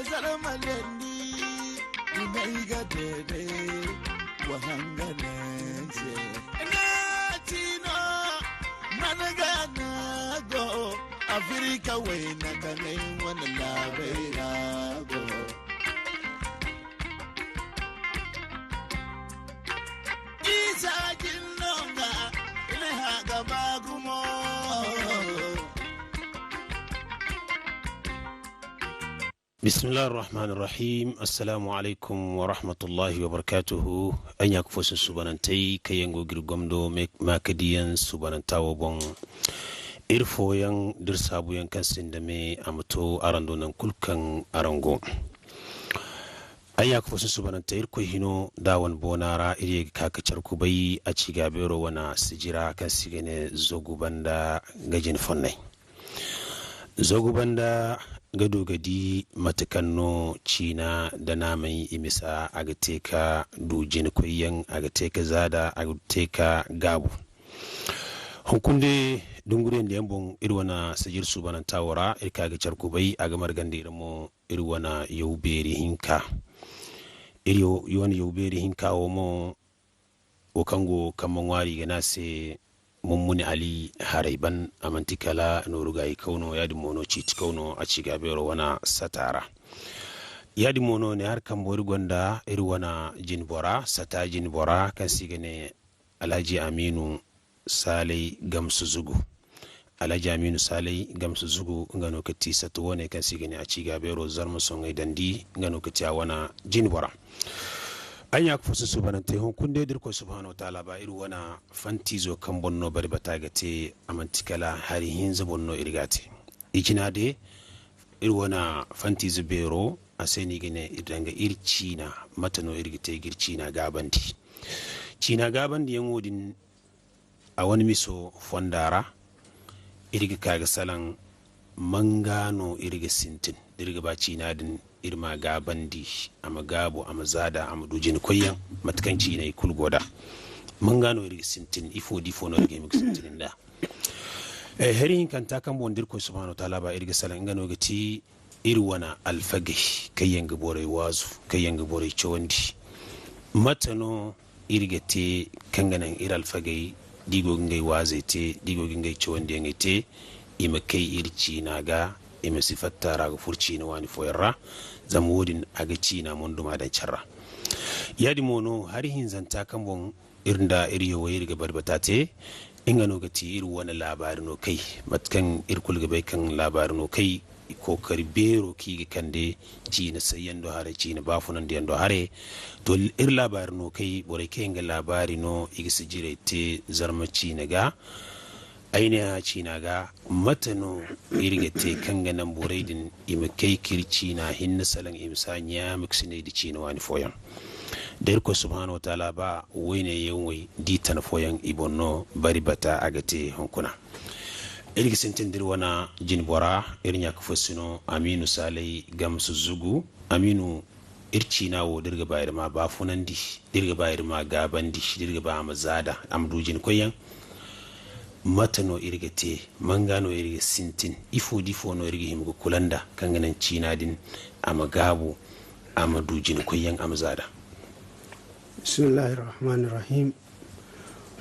zaramaleni inaiga dede wahanganense natino managanago Afrika wena kane wana labeirago Isa jinonga ilehaga bagumo Bismillah ar-Rahman ar-Rahim. Assalamu alaikum wa rahmatullahi wa barakatuhu. Anya kufosin subanantai kayango girgomdo makadiyan subanantawo bon irfoyan dirsabuyan kansin da me amato arando nan kulkan arango. Anya kufosin subanantai irko hino dawan bonara iri kakacar kubai Acigaabeero wana sijiraa kan sigene zagu banda gajin fonnay. Zagu banda gado gadi matakanno cina da namai imisa agateka dujin koyan agateka zada agateka gabu hukunde dunguren da yambon irwana sajir su banan tawara irka ga charkubai a gamar gandirmo irwana yauberi hinka iriyo yoni yauberi hinka womo okango kamman wari ga nase mummuni ali haraiban amantikala norugai kauno yadi mono citi kauno Acigaabeero wana satara yadi mono ne har kan bori gonda iri wana jinbora sata jinbora kan sigane Alhaji Aminu Salai Gamsu Zugu Alhaji Aminu Salai Gamsu Zugu ngano kati sato wane kan sigane Acigaabeero zarma songai dandi ngano kati wana jinbora anya ku fosu subhanante hon kunde dirko subhanahu wa ta'ala ba iru wana fantizo kan bonno bari batagate amantikala hari hinza bonno irigate ikinade iru wana fantizo bero aseni gene idanga ircina matano irgite gircina gabandi cina gabandi yangodin a wani miso fondara irga kaga salan mangano irga sintin dirga ba cina din irma gabandi ama gabo ama zada ama dujin koyan matkanci ne kulgoda mun gano irgi sintin ifo no irgi mix sintin da herin kan ta kan bondir ko subhanahu ta'ala ba irgi salan gano gati irwana alfagi kayan gabore wazu kayan gabore chawandi matano irgate kanganan ir alfagi digo ngai wazete digo ngai chawandi ngate imakai irci naga ime sifattara ga furci na wani foyarra zamodin agaci na monduma da charra yadi mono har hin zanta kan bon irnda iriyo wayir ga barbatate ingano gati iru wani labarin no kai matkan irkul ga bai kan labarin no kai ko karbero ki ga kande ci na sayan do hare ci na bafunan da yando hare to ir labarin no kai bore kai ga labari no igisi jirete zarmaci na ga ainiha cina ga matano irgate kan ganan buraidin imakai kirci na hinna salan imsanya miksine da cina wani foyan da irko subhanahu wa ta'ala ba wayne yawai ditan foyan ibonno bari bata agate hankuna irgi sintin dirwana jinbora irnya kafusino Aminu Salai Gamsu Zugu Aminu ircina wo dirga bayar ma bafunandi dirga bayar ma gabandi dirga ba mazada amdujin koyan matano irgate mangano irge sintin ifo difo no irge himgo kulanda kanganan cina din amagabu amadujin koyan amzada Bismillahir Rahmanir Rahim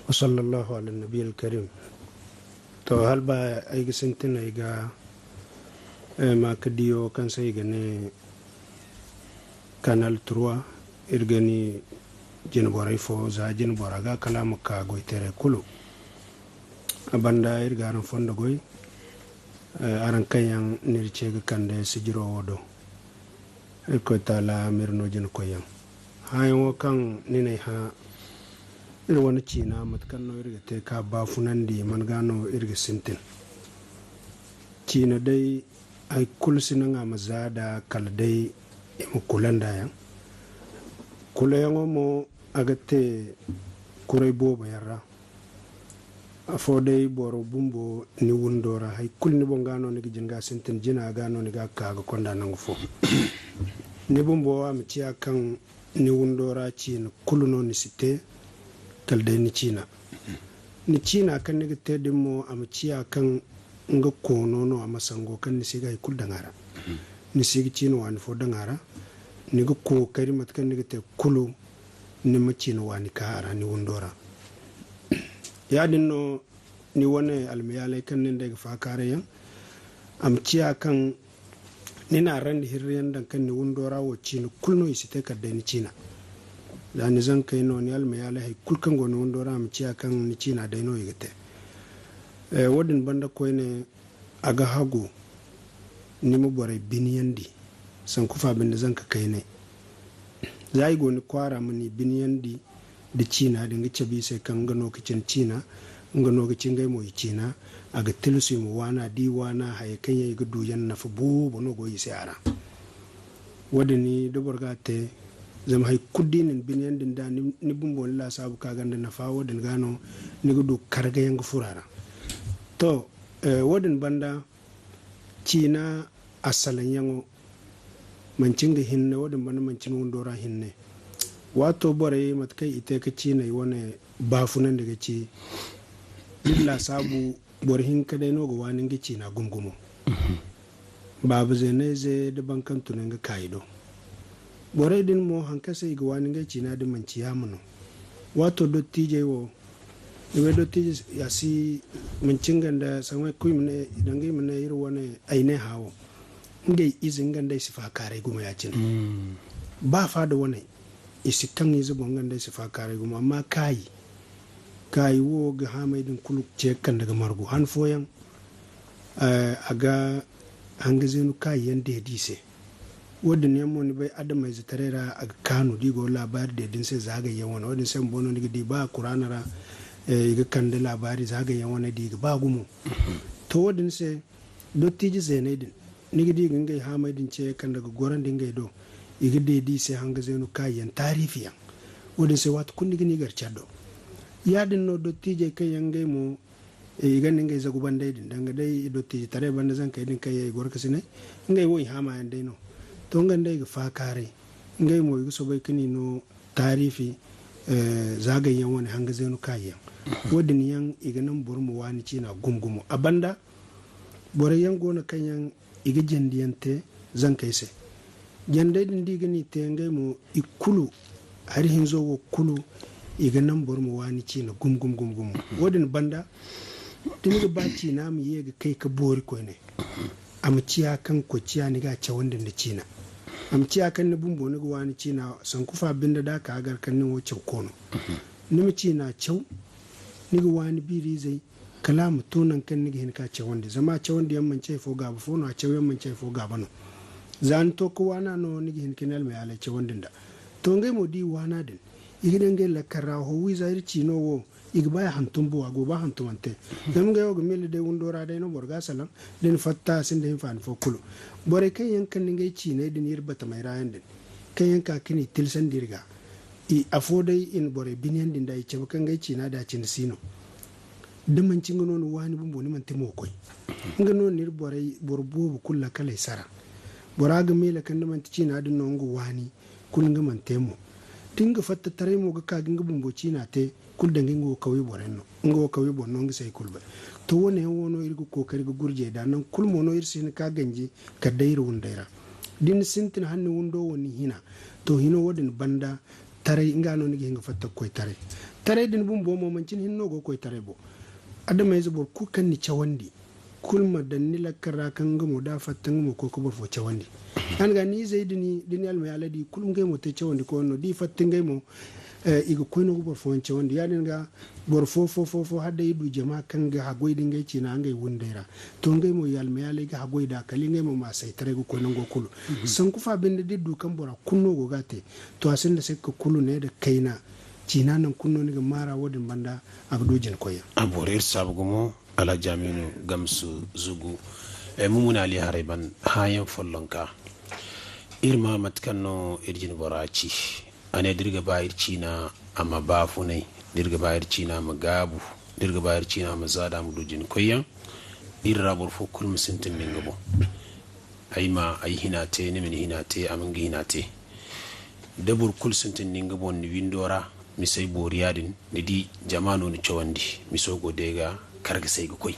wa sallallahu ala nabiyil karim to halba irge sintin aiga makadiyo kan sai gane Kanal 3 irgani jinbora ifo za jinbora ga kalamu ka goitere kulu banda irgaran fonda goy aran kayan nirce ga kande sijiro wodo ko tala mirno jin koyan hayo kan nine ha irwana cina matkan no irga te ka ba funandi man gano irga sintin cina dai ai kulsina nga mazada kal dai mu kulanda yan kulayan mo agate kurai boba yarra afo dai boro bumbo ni wundora hay kulni bo ngano ni jinga sintin jina gano ni ga kaga konda nangu fo ni bumbo am ciya kan ni wundora ci ni kuluno ni site kal dai ni cina kan ni te dimo am ciya kan nga kono no amasango kan ni siga kul dangara ni sigi chino wani fo dangara ni ga ko kari matkan ni ga te kulu ni ma chino wani ka ara ni wundora ya dinno ni wane almiyalai kan nin daga fakare yan amciya kan ni na ran hirriyan dan kan ni wundora wo chino kulno isite ka da ni china da ni zan kai no ni almiyalai hay kulkan go ni wundora amciya kan ni china da no yigate wadin banda ko ne aga hago ni mu bore biniyandi san kufa bin da zan ka kai ne zai go ni kwara mani biniyandi da china da ngice bi sai kan gano kicin china ngano kicin gai mo china aga tilsu mu wana di wana hay kan yayi gudu yan na fubu bono go yi sai ara wadani da borga te zama hay kuddinin biniyandin da ni bumbo la sabu ka ganda na fa wadin gano ni gudu karga yang furara to wadin banda china asalan yango mancin da hinne wadin banda mancin wundora hinne wato bore matkai ite ka china yi wani bafunan daga ci lilla sabu borhin ka dai noga wani ga china gumgumo babu zai ne zai da bankan tunan ga kaido bore din mo hanka sai ga wani ga china da manci ya muno wato dotti je wo ibe dotti ya si mancin ganda sanwai kuyi mune idan gai mune yiri wani aine hawo ngai izin ganda si fa kare guma ya cin ba fa da wani isi kan yi zubon ganda si fa kare guma amma kayi wo ga hamaidin kuluk ce kan daga margo han foyan a ga hangazinu kayi yanda ya dise wadda ne mo ni bai adam mai zatarera a kano digo labari da din sai zagaye wani wadda sai bono ni di ba kuranara ga kan da labari zagaye wani diga ba gumu to wadda sai dottiji zainai din ni ga diga ngai hamaidin ce kan daga goran din gai do iga da di sai hangazinu kayi yan tarifiyan wadda sai wata kun ni garchado yadin no dottije kai yangai mo igan ngai zagu bandai din danga dai dottije tare banda zan kai din kai yayi gorka sine ngai woi hama yan dai no to ngan dai ga fa kare ngai mo yuso bai kini no tarifi zagayen wani hanga zenu kayan wadin yan iganan burmu wani cina gumgumu abanda bore yan gona kanyan iga jandiyante zan kai sai jandai din digani te ngai mo ikulu har hinzo wo kulu iga nan burmu wani cina gum wadin banda tun ga baci na mu yi ga kai ka bori ko ne amciya kan ko ciya ni ga ce wanda da cina amciya kan ni bumbo ni ga wani cina san kufa binda da ka agar kan ni wace kono ni mu cina cew ni ga wani biri zai kalamu tonan kan ni ga hin ka ce wanda zama ce wanda yamman ce fo gaba fo no a ce yamman ce fo gaba no zan to ko wana no ni ga hin kinal mai ala ce wanda da to ngai mo di wana din igidan ngai la karaho wi zairi cino wo igba hantum bo ago ba hantum ante dam ga yogo mel de wundora de no borga salam den fatta sin de fan fo kulu bore kan yankan ngai cine din yirbata mai rayan din kan yanka kini tilsan dirga i afodai in bore binyan din da ice kan ngai cina da cin sino da man cin gono wani bumbo ni man timo koy ngano nir bore borbo kulla kala sara boraga mel kan man cina din no ngo wani kun ga man temo tinga fatta tare mo ga ka ginga bumbo cina te kul da ngingo kawi borenno ngo kawi bonno ngi sai kulba to wone wono irgo kokari go gurje da nan kul mono irsin ka ganje ka dairu wundaira din sintin hannu wundo woni hina to hino wodin banda tare ngano ni ginga fatta koy tare din bumbo mo mancin hinno go koy tare bo adama yazo bor ku kan ni chawandi kulma dan ni lakara kan gamo da fattan mo ko ko bor fo chawandi an ga ni zaidini din alma aladi kulum ngai mo te chawandi ko no di fattan ngai mo iga koyno go borfo wanda ya dinga borfo fo hadda yidu jama kan ga hagoi dinga ci na ngai wundera to ngai mo yalma ya ga hagoi da kali ngai mo ma sai tare go koyno go kulu san kufa binde diddu kan bora kunno go gate to asin da sai ko kulu ne da kaina cina nan kunno ni ga mara wadin banda abdojin koya aborir sabgumo ala jaminu gamsu zugu mumuna ali hariban hayan follonka irma matkanno irjin boraci ane dirga bayar cina amma ba funai dirga bayar cina ma gabu dirga bayar cina ma zada mu dujin koyan irra bor fo kul musintin min gabo ayma ay hinate ne min hinate amin gi hinate dabur kul sintin nin gabo ni windora mi sai boriyadin ni di jamanu ni chawandi mi so go dega karga sai go koy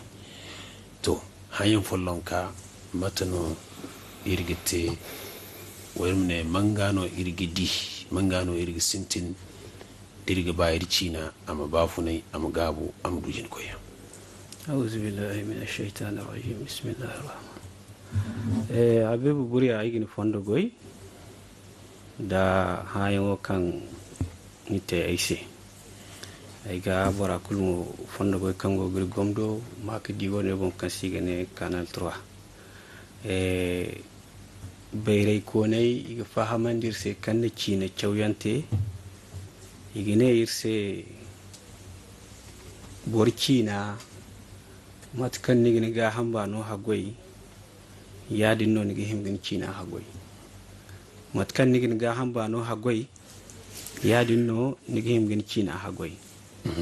to hayan follonka matano irgite wayne mangano irgidi mangano irgi sintin dirga bayar cina ama bafunai ama gabu ama dujin koya. أعوذ بالله من الشيطان الرجيم بسم الله الرحمن abebu buri a igini fondo goy da hayo kan nite aise aiga bora kulmu fondo goy kango gri gomdo mak digo ne bon kan sigane Kanal 3 bayray ko nay iga fahamandir se kan cina chawyante igine irse borcina matkan nigini ga hamba no hagoy yadin no nigi himgin cina hagoy matkan nigini ga hamba no hagoy yadin no nigi himgin cina hagoy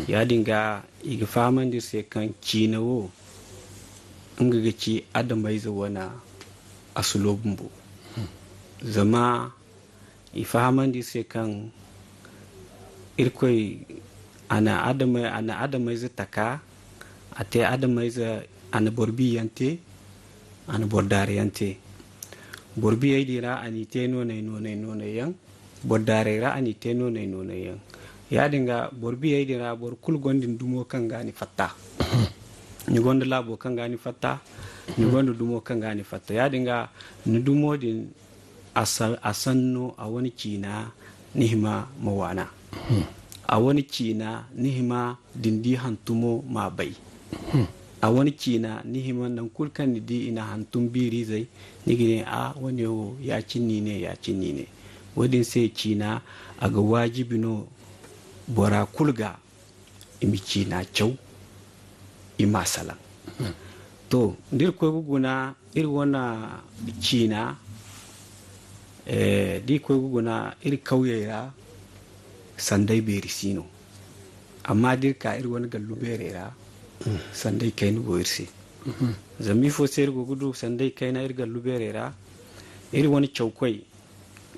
yadin ga iga famandir se kan cina wo ngaga ci adamai za wana asulobumbu zama ifahamandir se kan irkoy ana adamai za taka ate adamai za ana borbi yante ana bordare yante borbi ay dira ani te nonay yang bordare ra ani te nonay yang ya dinga borbi ay dira bor kul gondin dumo kangani fatta ni gonda labo kangani fatta ni gonda dumo kangani fatta ya dinga ni dumo din asanno a wani cina nihima mawana a wani cina nihima dindi hantumo ma bai a wani cina nihima nan kulkan di ina hantun biri zai nigine a wani yo ya cinni ne wadin sai cina a ga wajibi no bora kulga imi cina kyau ima salan to ndir ko guguna iri wana cina di ko guguna iri kauyera sandai beri sino amma dirka iri wani gallu berera sandai kai ni boirsi zami fo ser go gudu sandai kai na iri gallu berera iri wani chaukwai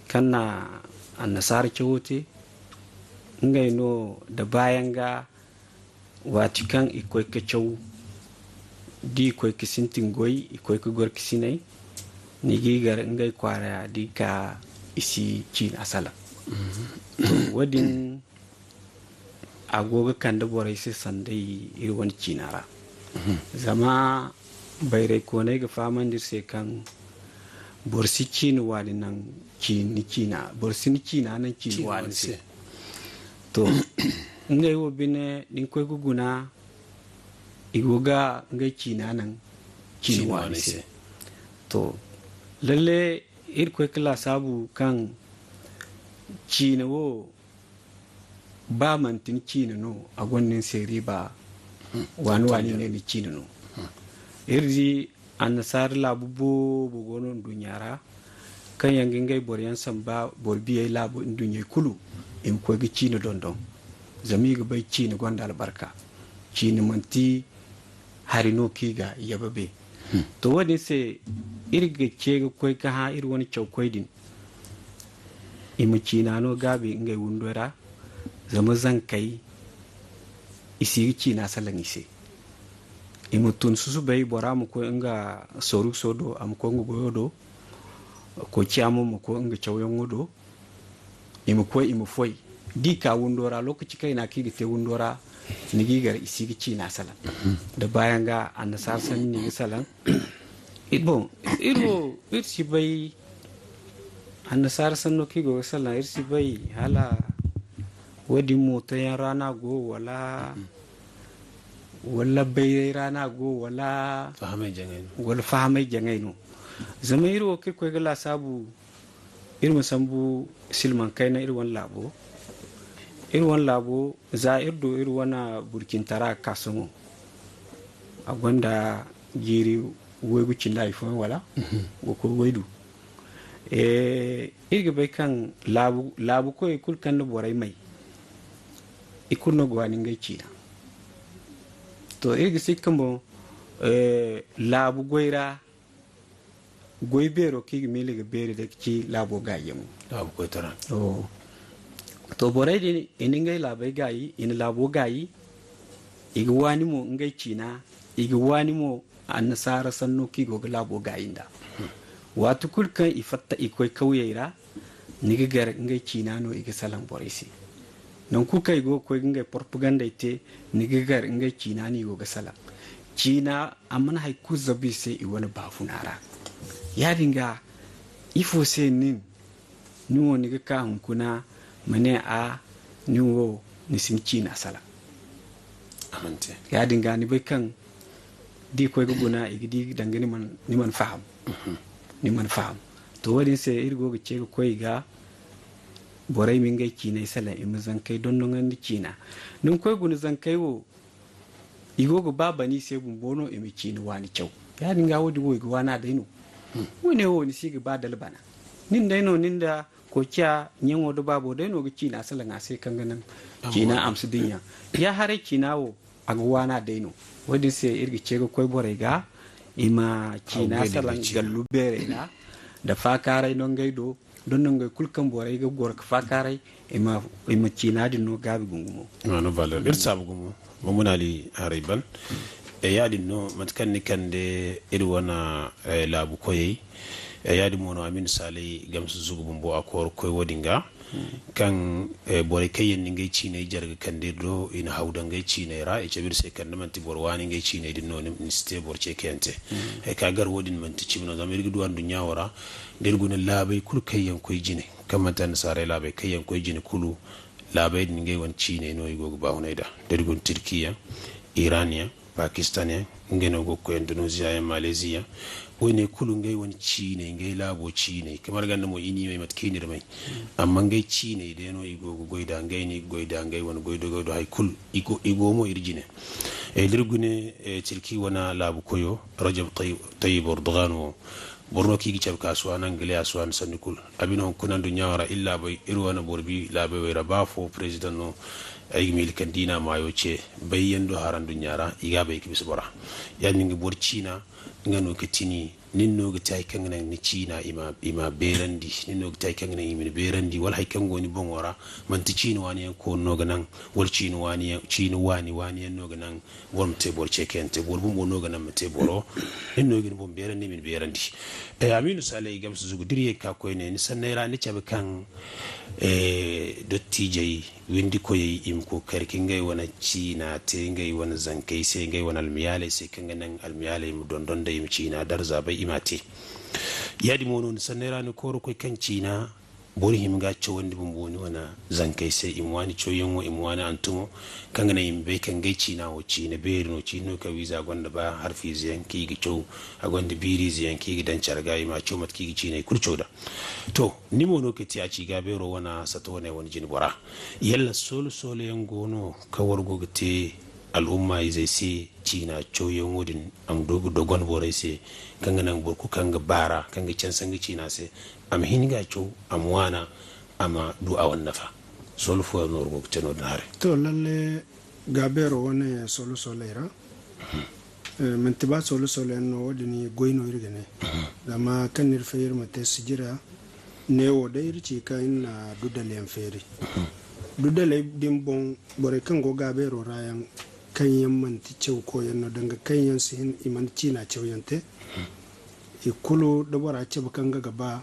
kanna annasar chawote ngai no da bayan ga wati kan ikoi ka chau di ikoi ka sintin goyi ikoi ka gor kisinai ni gigar ngai kwara di ka isi cin asala wadin agoga kan da borai sai sandai iri wani cinara zama bayrai ko ne ga faman dir sai kan borsi cini wani nan cina borsi ni cina nan cini wani sai to ngai wo bine din koy guguna igoga ngai cina nan cini wani sai to lalle ir koy kala sabu kan cina wo ba mantin cina no a gwannin seri ba wani ne ni cina no irji an nasar labu bo gonon dunyara kan yangin gai boryan samba borbiyai labu in dunyai kulu in ko gi cina dondon zami ga bai cina gwanda albarka cina manti harino kiga yababe to wani sai irga ce ga koi ka ha ir wani chaukwai din imu cina no gabi ngai wundora zama zan kai isi cina salan ise imu tun susu bai bora mu ko inga soru sodo am ko ngo goyodo ko ciamu mu ko inga chawyon wodo imu ko imu foi dika wundora lokaci kai na kigi te wundora ni gigar isi cina salan da bayan ga annasar san ni salan ibon irsi bai annasar san no kigo salan irsi bai hala wadi mota yan rana go wala bai rana go wala fahamai jangaino zama iro ke ko gala sabu irma sambu silman kaina irwan labo za irdo irwana burkin tara kasumo a gwanda giri wegu cinda ifon wala ko waidu irga bai kan labu ko ikul kan da borai mai ikul no gwani ngai cina to irga sikkan bo labu goira goibero ki mele ga bere da ki labo gayyemu labu ko tara to borai din iningai labai gayi in labo gayi iga wani mo ngai cina iga wani mo annasara sanno ki go labo gayinda watu kulkan ifatta ikoi kauyera niga gar ngai china no iga salan borisi non ku kai go ko ngai propaganda ite niga gar ngai china ni go ga salan china amana hay ku zabi sai i wani bafunara ya dinga ifo sai nin nuwo niga ka hunkuna mane a nuwo nisin china salan amante ya dinga ni bai kan di ko ga guna igidi dangane man ni man faham ni man faham to wadin sai irgo ga ce ko ga borai min ga kina sala in zan kai don non andi kina nun ko guna zan kai wo igo ga baba ni sai bumbono e mi kina wani kyau ya dinga wodi wo ga wana daino wone wo ni siga ba dalbana nin daino nin da ko kya nyen do babo daino ga kina sala nga sai kan ganan kina amsu dinya ya hare kina wo aga wana daino wadin sai irgi ce ko borai ga ima kina salan gallu bere na da fakarai non gaido don nan gai kulkan borai ga gor ka fakarai ima kina din no gabi gungumo no valer irsa bugumo mamuna li haraiban yadin no matkan ni kande irwana labu koyi yadi mono amin sale gamsu zugu bumbo akor koy wodinga kan bore kayen ngai cine jarga kande do ina hawda ngai cine ra e cebir se kan manti borwani ngai cine din no ni ste borce kente e ka gar wodin manti cibno zamir gudu andu nyawara der guna labai kul kayen koy jine kamata na sare labai kayen koy jine kulu labai din ngai wan cine no igo ba hunayda der gun turkiya irania pakistania ngeno go ko indonesia ya malaysia wani kulu ngai wani cine ngai labo cine kamar ganda mo ini mai matkinir mai amma ngai cine da no igo goida ngai ni goida ngai wani goido hay kul igo mo irjine lirgune tilki wana labu koyo rajab tayyib erdogan borno ki gicab kasuwa nan gele asuwan sanikul abino kunan dunya wara illa bai irwana borbi labe wera bafo president no ay mil kandina mayo ce bayyando haran dunyara iga bai kibis bora yani ngi bor cina ngano ketini ninno ga tay kangana ni cina ima berandi ninno ga tay kangana imi berandi wal hay kango ni bongora man ti cina wani ko no ga nan wal cina wani no ga nan wal te bor ce kente bor bumbo no ga nan mate boro ninno ga bom berandi min berandi aminu salai gamsu zugu diriye ka ko ne ni sanera ni cabe kan dottijai windi ko yi im ko karkin gai wani cina te gai wani zankai sai gai wani almiyale sai kan ganin almiyale mu dondon da im cina dar zabai imate yadi mono sanera ni koro ko kan cina bori him ga ce wandi bumboni wana zankai sai im wani coyen wo im wani antumo kan ganin im bai kan gai cina wo cina beri no cino ka wiza gonda ba harfi ziyan ki gi cow a gonda biri ziyan ki gi dan charga ima comat ki gi cina kurco da to ni mono ke ti Acigaabeero wana sato ne wani jini bora yalla solo yan gono kawar gogte al'umma zai sai cina coyen wudin am dogon borai sai kanga nan burku kanga bara kanga can sangi cina sai am hinga cow am wana ama du awan nafa solo fo no gogte no dare to lalle Gabeero wani solo era man tiba solo no wadini goyno irgene dama kanir fayir mate sijiraa ne wo da irci kan na dudale yan fere dudale din bon bore kan go Gabeero rayan kan yan manti cew ko yan no danga kan yan sin iman cina cew yante ikulu da bora ce kan ga gaba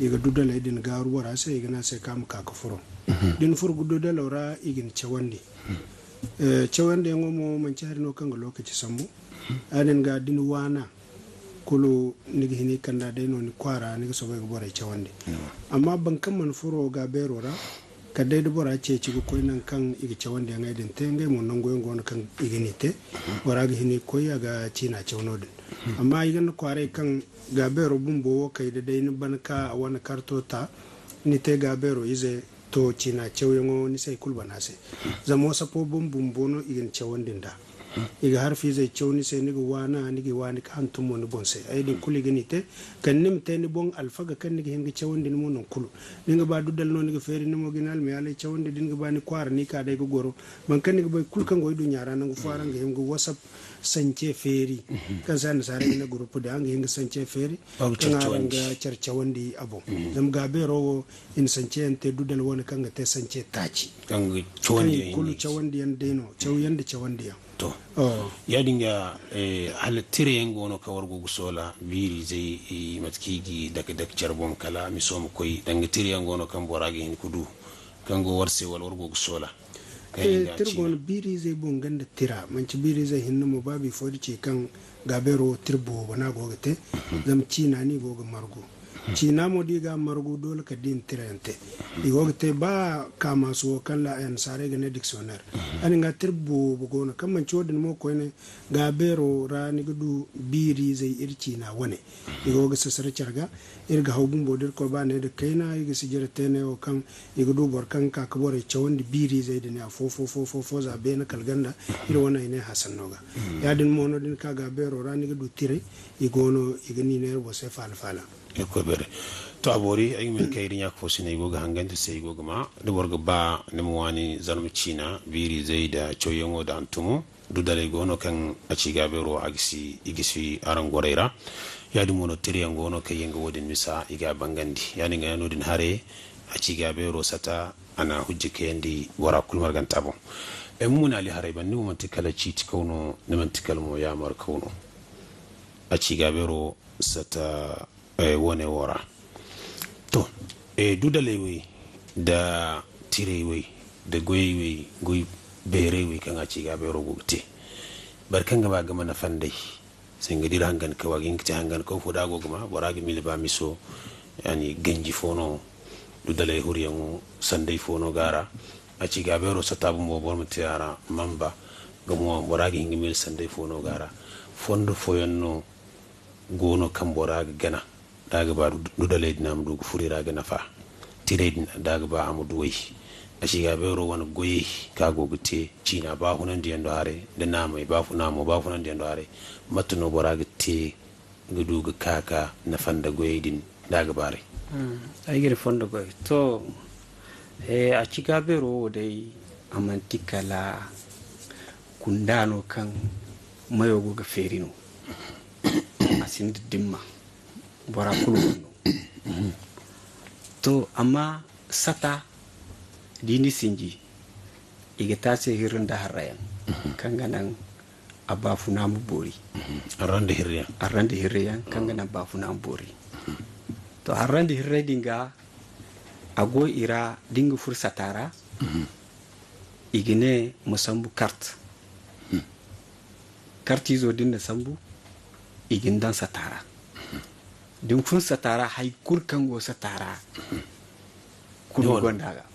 iga dudale din garu bora sai iga na sai kam ka furo din furgu dudale ra igin cewandi cewande ngomo man cari no kan ga lokaci sambu anen ga din wana kulu nigi hini kanda dai no ni kwara nigi so bai bora cewande amma ban kan man furo Gabeero ra ka dai da bora ce ci ko nan kan igi cewande ngai din te ngai mon nan goyon gon kan igi ni te bora ga hini ko ya ga cina cewno din amma igan kware kan Gabeero bumbo kai da dai ni banka a wani kartota ni te Gabeero ize to cina cewengo ni sai kulbana sai zamo sapo bumbo no igin cewandin da iga harfi zai cewni sai niga wani ka hantum woni bon sai ay din kuli gani te kan nim te ni bon alfaga kan niga hinga cewandi ni monon kulu ninga ba dudal no niga feri ni mo ginal me ale cewandi dinga ba ni kwara ni ka dai go goro man kan niga bay kul kan go du nyara nangu fara nga hinga whatsapp sance feri kan san sare na group da nga hinga sance feri kan nga cewandi abo zam Gabeero in sance ente dudal woni kan ga te sance taci kan cewandi kulu cewandi yan deno cewandi to oh ya dinga halittire yango no kawar gugu sola biri zai matkigi daga charbon kala mi so mu koy danga tire yango no kan borage hin kudu kan go warse wal wargo sola tirgon biri zai bon ganda tira manci biri zai hinna mo babi fodi ce kan gabero tirbo bana gogate zam cina ni goga margo cina mo diga margo dole ka din tirante di gogate ba kama so kan la en sare gane dictionnaire ani nga tirbo bugona kan manci wodin mo ko ne gabero rani gudu biri zai irci na wane di goga sasar charga irga hawbun bodir ko ba ne da kaina iga sijira tene o kan iga du bor kan ka kabore chawandi biri zai da ne fo za be na kalganda ira wana ine hasan noga ya din mono din ka ga bero rani ga du tire igono iga ni ne bo se fala ko bere to abori ay min kayri nyak fo sine go ga hangande sey go ma de borga ba ne mo wani zanum china biri zai da choyongo da antumo du dale gono kan Acigaabeero igisi arangoreira yadi mono tiriyango ono kayenga wodin misa iga bangandi yani nga nodin hare Acigaabeero sata ana hujje kendi wara kulmar gantabo mun ali hare ban ni mantikala chiti kono ne mantikal mo ya mar kono Acigaabeero sata wone wora to dudalewe da tirewe da goy berewe kan Acigaabeero gubte barkan gaba gama na fandai sen gadir hangan ka wagin kita hangan ko fuda go gama boragi milba miso yani ganji fono dudale huriyangu sandai fono gara Acigaabeero satabu mo bor mutiara mamba gamo boragi hingi mil sandai fono gara fondo foyanno gono kan boragi gana daga ba dudale dinam dugu furira gana fa tiredin daga ba amudu wai Acigaabeero wana goyi kago gute cina ba hunan diyan do hare da namai ba funan diyan do hare matuno boraga te gudu ga kaka na fanda goyi din daga bare ay gere fondo goy to Acigaabeero dai amantikala kundano kan mayogo ga ferino asin dimma bora kulu to amma sata dini sinji iga tase hirinda harayan kanganan abafu namu bori arrande hirriyan kanganan bafu namu bori to arrande hirre dinga ago ira dinga fursatara igine musambu kart karti zo dinda sambu igindan satara din kun satara hay kurkango satara kudu gondaga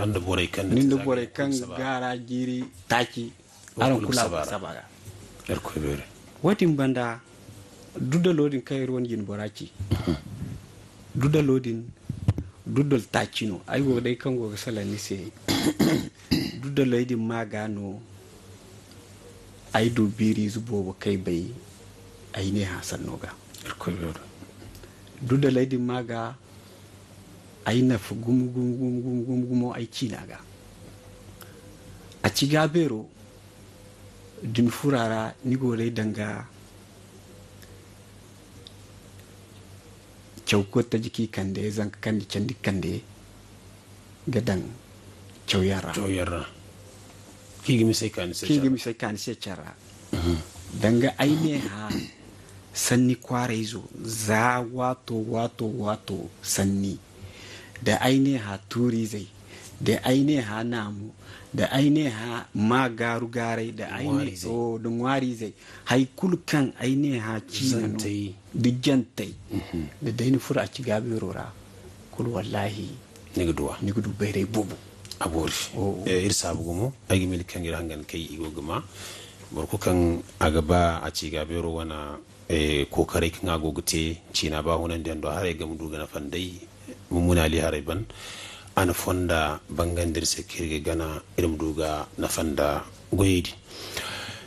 anda boray kan nindo boray kan gara jiri taki aran kula sabaga ko bere watin banda dudda lodin kay ron yin boraki dudda lodin duddal takino ay go dai kan go sala ni se dudda lodin magano ay do biri zubo kai bai ay ne hasan noga ko bere dudda lodin maga ay na fu gum ay cinaga Acigaabeero din furara ni gore danga chauko ta jiki kande zanka kandi candi kande gadan chawyara kigi mi sai kan se chara danga aine ha sanni kwarezo za wato sanni da aine ha turi zai da aine ha namu da aine ha magaru garai da aine o da ngwari zai hay kulkan aine ha cinano da jantai da daini fura Acigaabeero ra kul wallahi nigudu bayrai bubu abori irsa bugumo agi milikan gira hangan kai igoguma barku kan agaba Acigaabeero wana kokare kan agogute cina ba hunan da hare ga mudu gana fandai mummuna li hariban ana fonda bangandir se kirge gana irim duga na fanda goyidi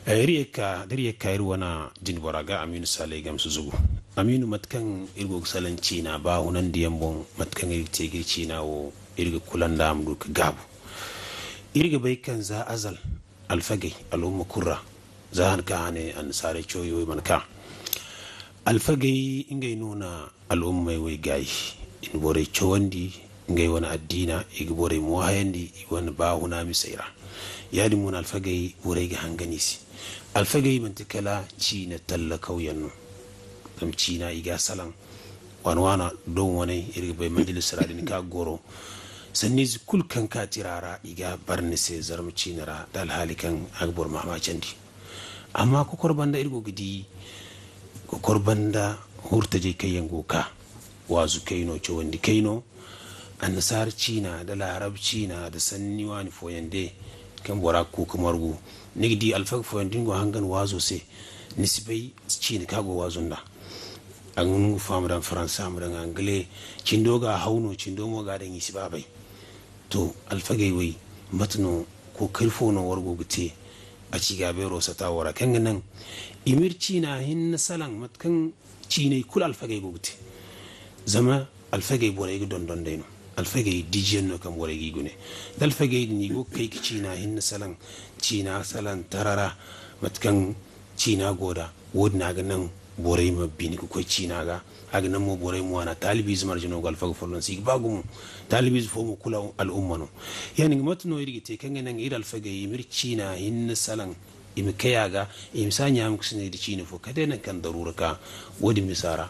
riyeka iru wana jin boraga Aminu Sale gam suzugu Aminu matkan irgo salanci na ba hunan diyan bon matkan irte girci na wo irga kulanda amdu ka gabu irga bai kan za azal alfagai al'umma kurra za han ka ne an sare choyo manka alfagai ingai nuna al'umma wai gayi in bore chowandi ngay wona addina igi bore mo hayandi wona ba huna mi sayra yadi mun alfagai wurai ga hanganisi alfagai mantikala ci na talla kauyen no kam ci na iga salan wana don wani irga bai majalis radin ka goro sanni kul kan ka tirara iga barni sai zarmu ci nara dal halikan agbor mamacin di amma ko korbanda irgo gidi ko korbanda hurta je kayan goka wazu kaino ce wandi kaino annasar cina da larabci na da sanni wani foyande kan bora ko kamargu nigdi alfag foyandin go hangan wazo se nisbai cina kago wazon da an ngu famran faransa mu dan angle cindo ga hauno cindo mo ga dan yisi babai to alfagai wai matno ko karfo no wargo gute Acigaabeero sata wara kan nan imir cina hin salan matkan cine kul alfagai go gute zama alfagai bore ga don dai no alfagai dijen no kam bore gi gune dal fagai ni go kai ki cina hin salan cina salan tarara matkan cina goda wodna ga nan bore ma bini ko cina ga aga nan mo bore mu wana talibi zumar jino gal faga folon sig bagum talibi fo mu kula al ummano yani matno yiri te kan nan ira alfagai mir cina hin salan imi kayaga imi sanya am kusne di cina fo kade nan kan darura ka wodi misara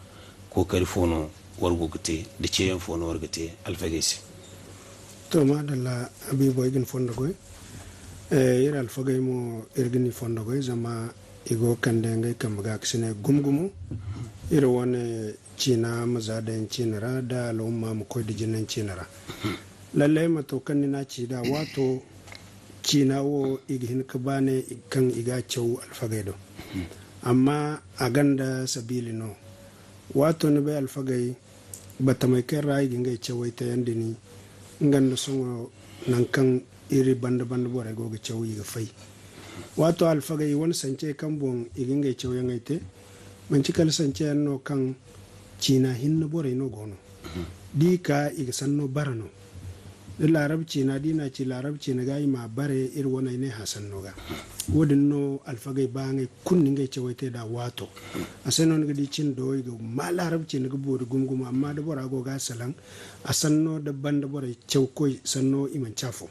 ko kalifono wargo gate da ceyan fono wargate alfagesi to madalla abibo igin fondo goy yira alfagay mo irgini fondo goy zama igo kande ngay kam ga ksine gumgumu ira wone cina mazaden cinara da al'umma mu koy dijinan cinara lalle mato kan na ci da wato cina wo ighin ka bane kan iga cew alfagay do amma a ganda sabili no wato ne bai alfagay bata mai kai rayi ginga cewa ta yanda ni nganda sun nan kan iri banda bore goga cewa ga fai wato alfagay wani sance kan bon iginga cewa yan aite man cikal sance no kan cina hinna bore no gono di ka iga sanno barano da larabci na dina ci larabci na gayi ma bare iri wani ne hasan no ga wodin no alfagay ba ngai kunni ngai cewa ta da wato a sanon ga di cin do ga ma larabci na ga bodi gumguma amma da bora go ga salan a sanno da banda bora cewko sanno iman chafo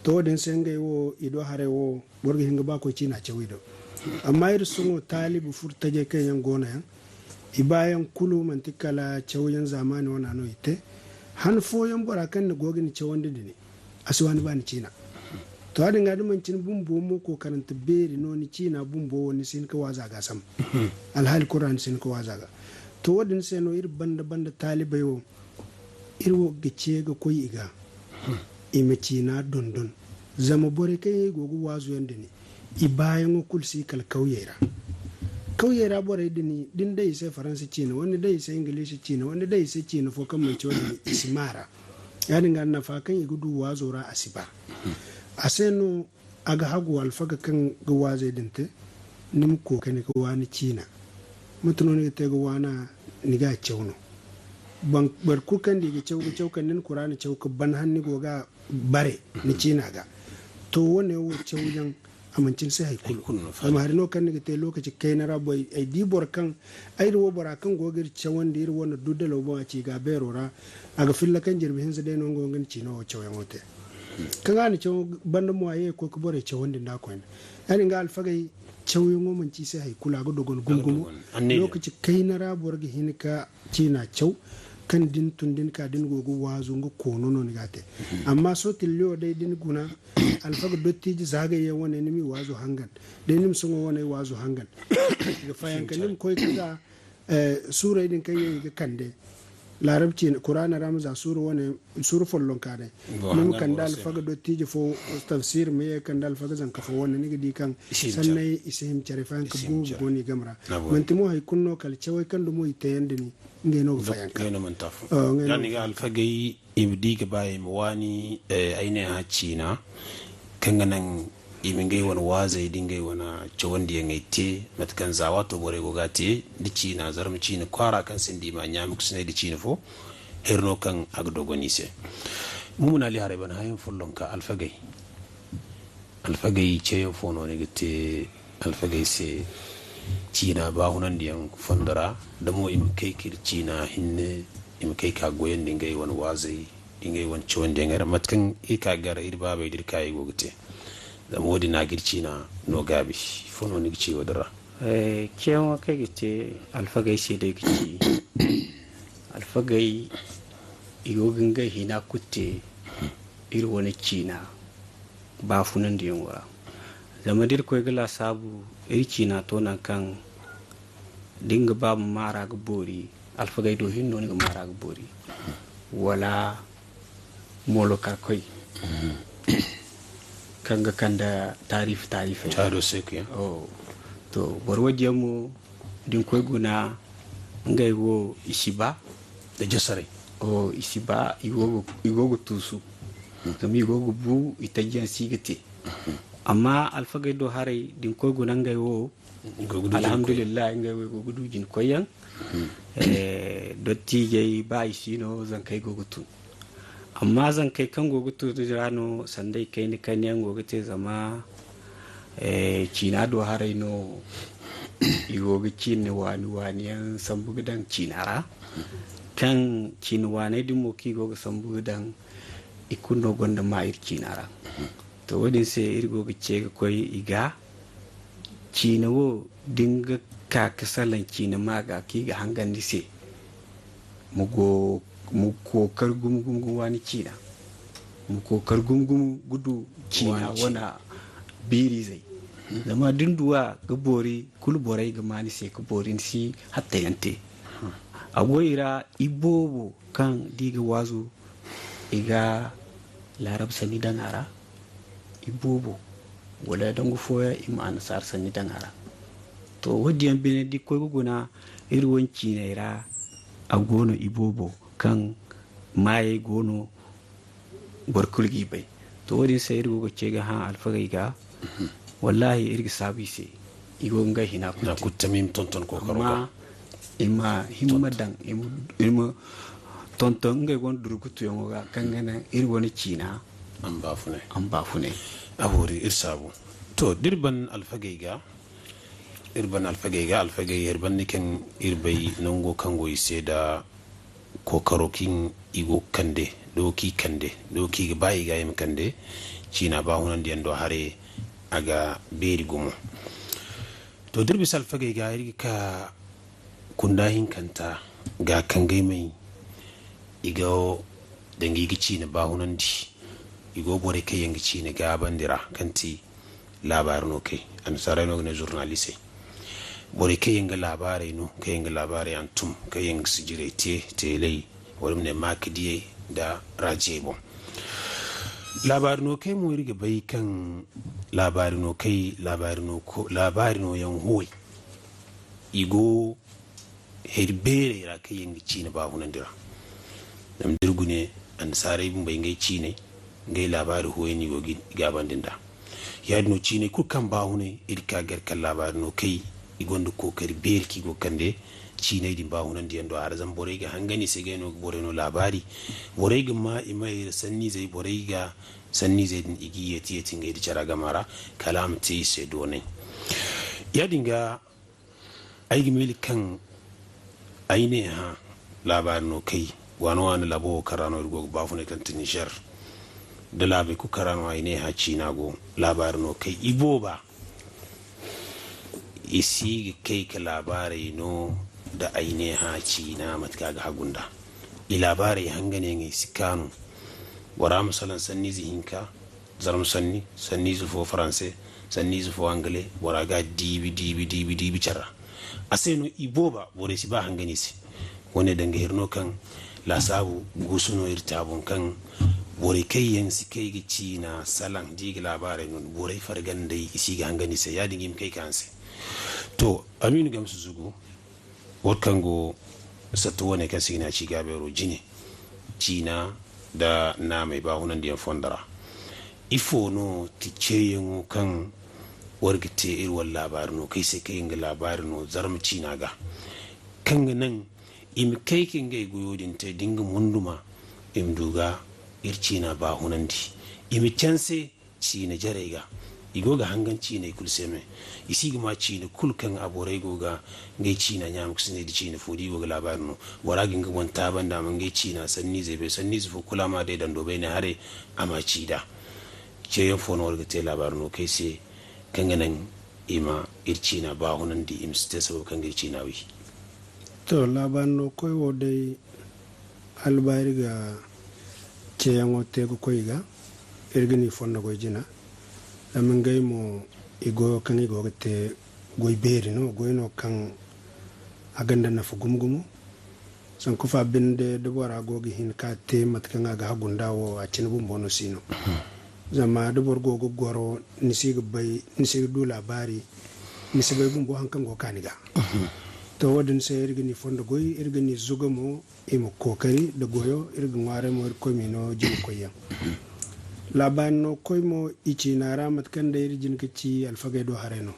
to wodin sai ngai wo ido hare wo borga hinga ba ko cina cewi do amma ir sungo talibu furtaje kan yan gona yan ibayan kulu mantikala cewyan zamani wana no ite han foyan bora kan da gogin cewon dini aswani ba ni cina to hadin ga duman cin bumbo mo ko karanta beri no ni cina bumbo woni sin ka waza ga sam alhal qur'an sin ka waza ga to wadin sai no ir banda talibai wo ir wo gice ga koyi iga ime cina dondon zama bore kai gogo wazo yanda ni ibayan kulsi kal kauyera bore dini din dai sai faransa cina wani dai sai ingilishi cina wani dai sai cina fo kan mai ciwo ismara ya dinga na fa kan igudu wazo ra asiba aseno aga hagu alfaga kan ga waze dinte nim ko kan ga wani cina mutuno ne te ga wana ni ga cewno ban bar ku kan diga cew kan nin qur'ani cew ka ban hanni go ga bare ni cina ga to wone wo cewjan amancin sai haikulu amma har no kan ne te lokaci kai na rabo ai dibor kan ai do bora kan gogir cewan da ir wona dudalo bo Acigaabeero ra aga filla kan jirbi hin zade non gongan cino cewan wote kan gani cew banda mo aye ko ko bore cewan din da ko en yani ga alfagai cew yo man ci sai haikula ga dogon gungumu lokaci kai na rabo ga hinika cina cew kan din tundin ka din gogo wazo ngo kono non gate amma so tillo dai din guna alfaga dottiji zagaye wani nimi wazo hangan dai nim sungo wani wazo hangan ga fayan kan nim koy kaga sura din kai ga kande larabci qur'ana ramza sura wani sura follon kade nim kan dal faga dottiji fo tafsir me kan dal faga zan kafa wani ni di kan sannai isim charifan ka bu goni gamra man timo hay kunno kal chawai kan do moy tayande ni ngeno ga fayan kan man tafu yani ga alfagay ibdi ga baye wani aine ha cina kanga nan imingai wani wazai dingai wana cewandi ya ngaite matkan zawato bore gogate dici na zarmi cina kwara kan sindi ma nyami kusne dici ne fo herno kan agdogoni se mumuna li hare ban hayin fullon ka alfagay ceyo fono ne gite alfagay se cina ba hunan diyan fondara da mo imkai kir cina hinne imkai ka goyen dingai wani wazai dingai wani cewandi ya ngara matkan ika gara irba bai dirka yi gogite da modi na girci na no gabi fono ni gici wadara kewa kai gice alfagai sai dai gici alfagai igogin gai hina kutte iri wani cina ba funan da yunwara zama dir koy gala sabu iri cina to nan kan dinga ba mu mara ga bori alfagai do hinno ni ga mara ga bori wala molo karkoi kanga kanda tarif taro sekiya oh to borwaje mu din koy guna ngai wo isiba da jasare o isiba igogo tusu zama igogo bu itajiyan sigete amma alfagai do harai din koy guna ngai wo alhamdulillah ngai wo gogudu jin koyan dotti jey ba isino zan kai gogutu amma zan kai kan gogutu da rano sandai kai ni kan yan gogute zama cina do harai no igogi cin wani yan sambu gidan cinara kan cin wane dimo ki goga sambu gidan ikundo gonda ma ir cinara to wadin sai irgogi ce koy iga cina wo dinga ka kasalan cina maga ki ga hangan dise mu kokar gumgum wani cina mu kokar gumgum gudu cina wana biri zai zama dinduwa ga bori kul borai ga mani sai ka borin si hatta yante agoira ibobo kan diga wazo iga larab sani dangara ibobo wala dangu foya ima ansar sani dangara to wadiyan bene di koy guna irwanci ne ra agono ibobo kan maye gono barkulgi bai to wadin sai irgo ce ga han alfagai ga wallahi irgi sabi sai igo nga hina na kutamim tonton ko karoka ima himmadan ima tonton nga gon durukutu yongo ga kangana irwoni cina an bafune abori irsabu to dirban alfagai ga alfagai irban niken irbai nango kango ise da kokarokin igo kande doki ga bayi ga yim kande cina ba hunan diyan do hare aga beri gumo to dirbi alfagai ga irgi ka kundahin kanta ga kangai mai igo dangi gici na ba hunan di igo bore kai yangi ci ne ga bandira kanti labarin kai an sarai no ne journaliste bore kai yanga labarai no kai yanga labarai antum kai yanga sijire telei wani ne makdiye da rajebo labarin kai mu riga bai kan labarin yan huwai igo herbere ra kai yanga ci ne ba hunan dira nam dirgune an sarai bun bai ngai ci ne ngai labari huwai ni gogi gaban dinda ya no ci ne kukan ba hune irka garkan labarin no kai igondo kokari berki go kande ci ne din ba hunan diyan do har zan bore ga hangani sai ga no bore no labari bore ga ma imai sanni zai bore ga sanni zai din igi yati yati ngai di cara gamara kalam ti sai do ne ya dinga ai gimili kan aine ha labarin no kai wani labo karano go ba fune kan tinishar da labai ku karano aine ha cina go labarin no kai ibo ba isi kai ka labarai no da aine ha cina matka ga hagunda i labarai hangane ngai sikanu wara misalan sanni zihinka zaram sanni zufo français sanni zufo anglais wara ga dibi cara aseno ibo ba bore si ba hangane si wone danga hirno kan la sabu gusuno irtabon kan bore kai yansi kai ga cina salan diga labarai non bore fargan dai isi ga hangani sai ya dingim kai kanse to aminu gamsu zugu wat kango sato wone kan sigina Acigaabeero jine cina da na mai ba hunan da fondara ifo no ticeyen kan wargite irwan labarin no kai sai kai ga labarin no zarmu cina ga kan nan imi kai kin ga goyodin ta dinga munduma imduga ircina ba hunandi imi canse cina jarega igoga hangan cina kulseme isi gama cina kulkan aborai goga ngai cina nyam kusne di cina fodi goga labarno wara ginga wanta banda man ngai cina sanni zai be sanni zufu kula ma dai dan dobe ne hare ama cida ce yan fono warga te labarin no kai sai kan ganan ima ircina ba hunan di imste sabo kan ircina wi to labarin no koi wo dai albayri ga ce yan wote ko koi ga irgini fonna go jina da mun gai mo igo kan igo te goy beri no goy no kan aganda na fu gumgumu san ku fa binde de bora gogi hin ka te mat kan aga gunda wo a cin bum bono sino zama de bor gogo goro ni sig bay ni sig du labari ni sig bay bum bo hankan go kaniga to wadin sai irgini fondo goy irgini zugamo e mo kokari de goyo irgin ware mo ko mino jin koyam laban no koy mo ichi na ramat kan da irjin kici alfagay do hareno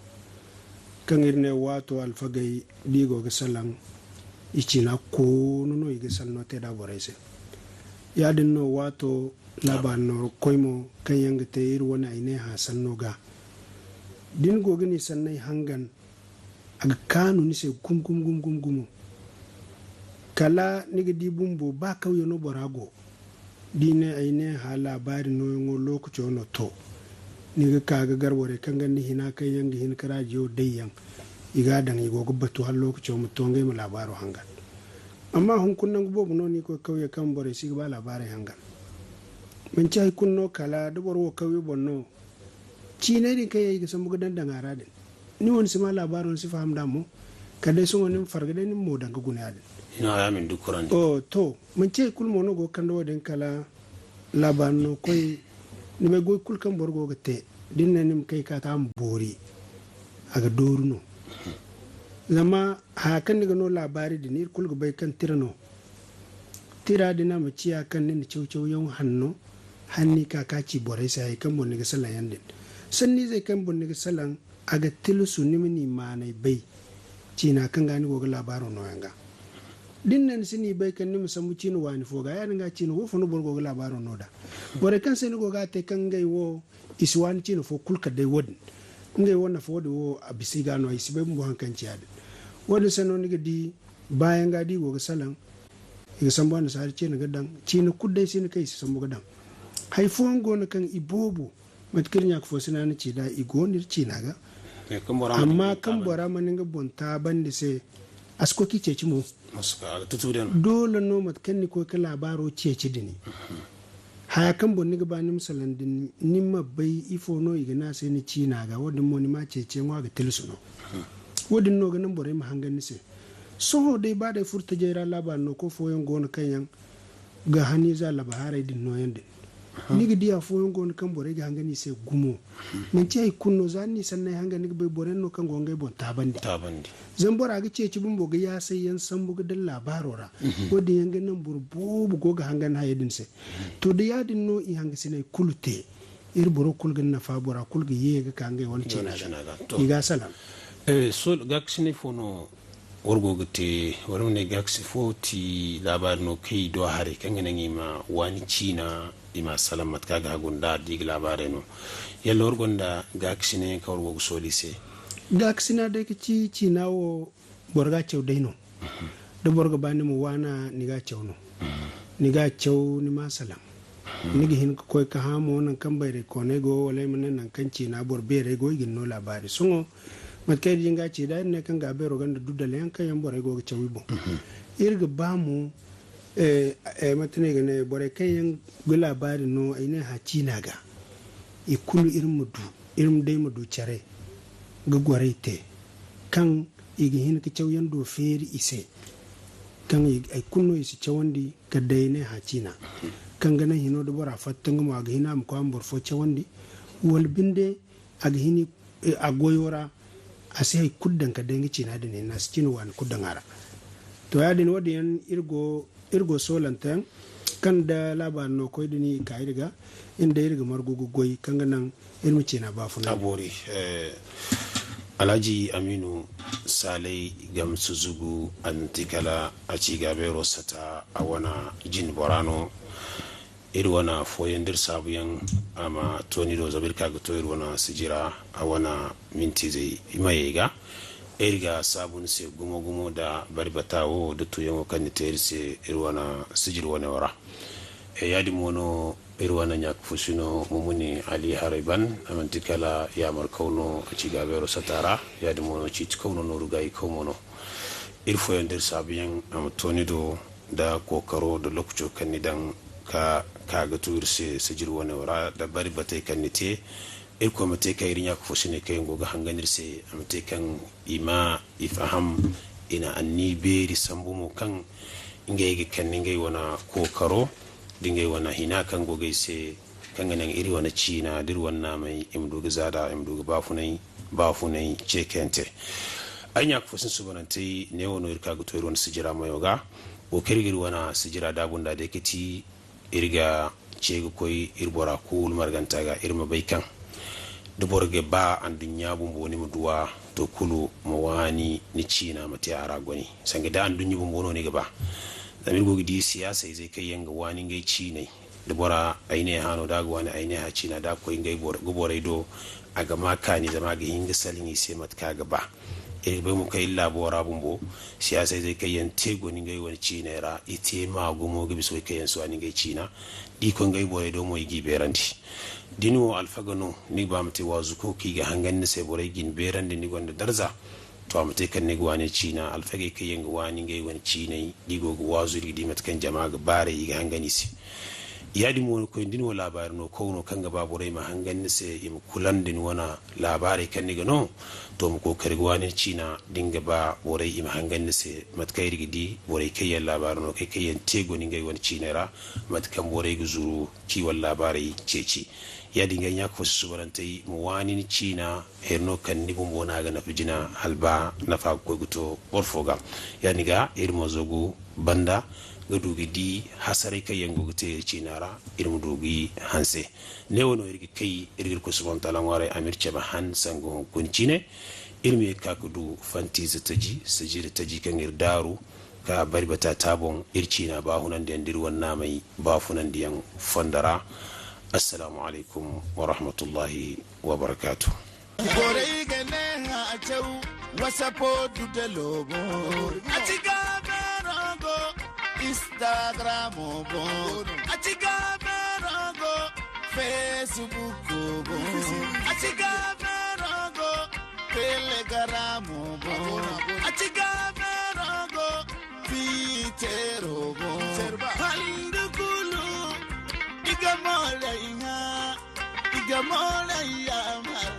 kan irne wato alfagay digo ga salan ichi na ko no ige salno te da borese ya din no wato laban no koy mo kan yanga te ir wona ine ha sanno ga din go gani sannai hangan aga kanu ni se gum kala ni ga di bumbo ba kawyo no borago dine aine ha labari no ngo lokaci no to ni ga kaga garbore kan ganni hina kai yangi hin karaji yo dayyan iga dan igo gubatu har lokaci mu to ngai mu labaro hangan amma hun kunnan bobu no ni ko kauye kan bore shi ba labari hangan mun ci kunno kala da borwo kauye bonno ci ne rin kai ga san buga dan dangara din ni won sima labaron si faham da mu kada sun wani farga ni mo danga guna din ina ya min dukuran oh to mun ce kul mono go kan do den kala laban no koy ni me go kul kan borgo ga te dinna nim kai ka ta bori aga doru no lama ha kan ni no labari din ir kul go bai kan tirano tira dina mu ciya kan ni cewcew yon hanno hanni ka ci bore sai kan bon ni ga salan yandin sanni zai kan bon ni ga salan aga tilusu ni mini manai bai cina kan gani go ga labaro no yanga dinnan sini bai kan ni musammu cinu wani foga ya nga cinu wo fono borgo labaro noda bore kan seni go ga te kan gai wo iswan cinu fo kulka dai wodin ngai wona fo wo abisiga no isi bai mbo hankan ci ade wodin seno ni di bayan ga di go ga salan iga sambo na sar cinu gadan cinu kuddai sini kai si sambo gadan hay fo ngo na kan ibobu matkirnya ko sina ni ci da igonir cina ga amma kan bora maninga bonta bande se asko ki ceci mo dole no mat kan ni ko ka labaro ceci dini haya kan bon ni ga bani misalan din ni bai ifo no iga na sai ni cina ga wadin mo ni ma cece ngwa ga tilsu no wadin no ga nan bore ma hangan ni se so dai ba da furta jera labar no ko foyon gona kan yan ga hani za labahare din no yande ni ga dia foyon gona kan bore ga hangani se gumo nan ce kunno zanni sannan hangani bai bore no kan gongai bon tabandi zan bora ga ce ci bumbo ga ya sai yan san buga dan labarora wadin yan ganan burbu go ga hangan hayedin se to da yadin no i hanga sine kulute ir boro kulgan na fa bora kulga ye ga kangai wani ce na iga salam so gaksine fono wargo gate warone gaksi foti labar no kai do hare kan ganan ima wani cina ima salamat kaga gunda dig labare no yalla wargonda gaksine ka wargo solise gaksina da ki ci nawo borga cew dai no da borga bani mu wana ni ga cew no ni ga cew ni ma salam ni ga hin ko ka ha mo nan kan bayre ko ne go wala mun nan kan ci na bor bere go gin no labari sungo mat kay jinga ci da ne kan ga bero ganda dudale yan kan yan bore go cew bo irga ba mu matane ga ne bore kan yan go labari no ina ha ci na ga ikulu irin dai mu du care ga gwarete kan igi hin ka cew do feri ise kan ay kunno isi cewandi ka dayne ha cina kan gana hino do bora fattanga ma ga hina am ko am bor fo cewandi wal binde aga hini agoyora ase ay kuddan ka dengi cina de ne nas cinu wan kuddan ara to ya din wadi yan irgo solantan kan da laban no koy dini ka irga inda irga margugu goy kan ganan irmi cina ba funa abori Alhaji Aminu Salai Gamsu Zugu Antikala Acigaabeero sata a wana jin borano iri wana foyendir sabuyan ama toni do zabir kaga to iri wana sijiraa a wana minti zai mayega iriga sabun se gumo da barbatawo da tuyan kan tayar se iri wana sijir wana wara yadi mono irwana nyak fusino mumuni ali hariban amantikala yamar kauno Acigaabeero satara yadi mono chit kauno no rugai kaumono irfo yandir sabiyan amtonido da kokaro da lokacin kannidan ka kaga turse sajir wani wara da bari batai kannite irko mate kai rinya ku fusine kai goga hanganirse amate kan ima ifaham ina anni beri sambumo kan ingege kanningai wana kokaro dingai wana hina kan gogai se kan ganan iri wana cina dir wanna mai imduga zada imduga bafunai cekente anya ku fusin subanantai ne wono irka ga toyron sijiraa mayoga o kirgir wana sijiraa dabunda da kiti irga cega koy irbora kul margantaga irma baykan duborge ba andun yabu mboni muduwa to kulu mawani ni cina mati aragoni sange da andun yibu mbono ne gaba zamir gogi di siyasa zai kai yanga wani ngai cinai dubora aine hano daga wani aine ha cina da koy ngai gobore do aga makani zama ga hinga salin sai matka gaba bai mu kai labora bumbo siyasa zai kai yan tego ni ngai wani cina ra ite ma gumo gibi so kai yan so ani ngai cina di ko ngai bore do mo yigi beranti dinu alfagano ni ba mate wazu ko ki ga hangan ne sai bore gin berande ni gonda darza to amate kan ne gwane cina alfage kai yan gwani ngai wani cina di go wazu di matkan jama'a ga bare yi ga hangani si yadi mo ko dinu labarin no ko no kanga ba bore ma hangan ne sai im kulan din wana labari kan ni ga no to mu ko kargwane cina dinga ba bore im hangan ne sai matkai rigidi bore kai yan labarin no kai yan tego ni ngai wani cina ra matkan bore ga zuru ki wal labari ceci ya dinga ya ko subarantai mu wani ni cina herno kan ni bumbo na ga na fijina halba na fa ko guto borfoga ya niga irmo zogu banda ga dugi di hasare kai yango gute cinara irmo dugi hanse ne wono irgi kai irgir ko subhan taala ware amirce ba han sango kuncine irmi ka kudu fanti zataji sajira taji kan irdaru ka bari bata tabon ircina ba hunan da ndir wannan mai ba funan diyan fondara. السلام عليكم ورحمة الله وبركاته. Igamona yamar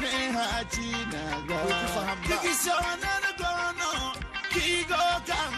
neha china ga kiki shona gono kigo kam